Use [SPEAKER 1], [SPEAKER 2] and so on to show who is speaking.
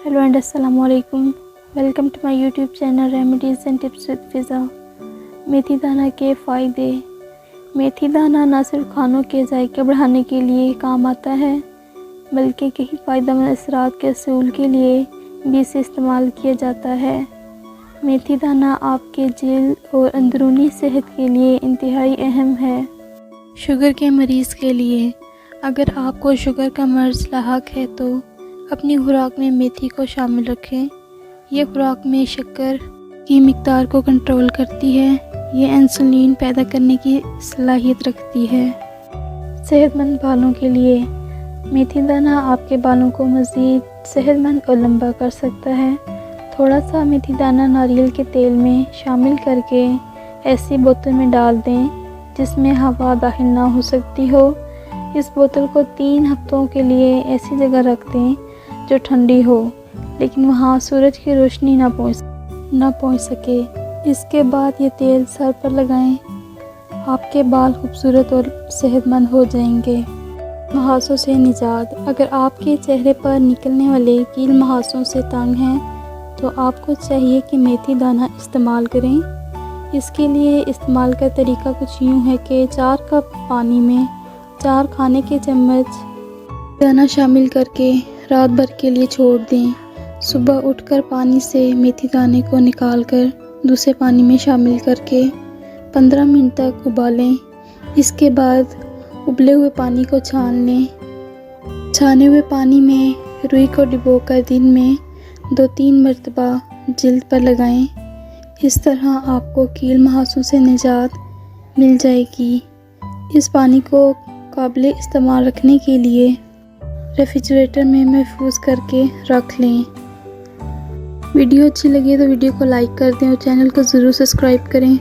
[SPEAKER 1] Hello and अस्सलाम वालेकुम। Welcome to my YouTube channel remedies and tips with Fiza. मेथी दाना के फ़ायदे। मेथी दाना न सिर्फ खानों के जायके बढ़ाने के लिए काम आता है, बल्कि कई फ़ायदेमंद असरात के असूल के लिए भी इसे इस्तेमाल किया जाता है। मेथी दाना आपके जिल्द और अंदरूनी सेहत के लिए इंतहाई अहम है। शुगर के मरीज़ के लिए, अगर आपको शुगर का मर्ज़ लाहक है तो अपनी खुराक में मेथी को शामिल रखें। यह खुराक में शक्कर की मिक़दार को कंट्रोल करती है। यह इंसुलिन पैदा करने की सलाहियत रखती है। सेहतमंद बालों के लिए, मेथी दाना आपके बालों को मज़ीद सेहतमंद और लंबा कर सकता है। थोड़ा सा मेथी दाना नारियल के तेल में शामिल करके ऐसी बोतल में डाल दें जिसमें हवा दाखिल ना हो सकती हो। इस बोतल को 3 हफ्तों के लिए ऐसी जगह रख दें जो ठंडी हो, लेकिन वहाँ सूरज की रोशनी ना पहुँच सके। इसके बाद ये तेल सर पर लगाएं। आपके बाल खूबसूरत और सेहतमंद हो जाएंगे। मुहासों से निजात। अगर आपके चेहरे पर निकलने वाले कील मुहासों से तंग हैं तो आपको चाहिए कि मेथी दाना इस्तेमाल करें। इसके लिए इस्तेमाल का तरीका कुछ यूँ है कि 4 कप पानी में 4 खाने के चम्मच दाना शामिल करके रात भर के लिए छोड़ दें। सुबह उठकर पानी से मेथी दाने को निकालकर दूसरे पानी में शामिल करके 15 मिनट तक उबालें। इसके बाद उबले हुए पानी को छान लें। छाने हुए पानी में रुई को डुबोकर दिन में 2-3 मरतबा जिल्द पर लगाएं। इस तरह आपको कील मुहासों से निजात मिल जाएगी। इस पानी को काबिल इस्तेमाल रखने के लिए रेफ्रिजरेटर में महफूज करके रख लें। वीडियो अच्छी लगी तो वीडियो को लाइक कर दें और चैनल को ज़रूर सब्सक्राइब करें।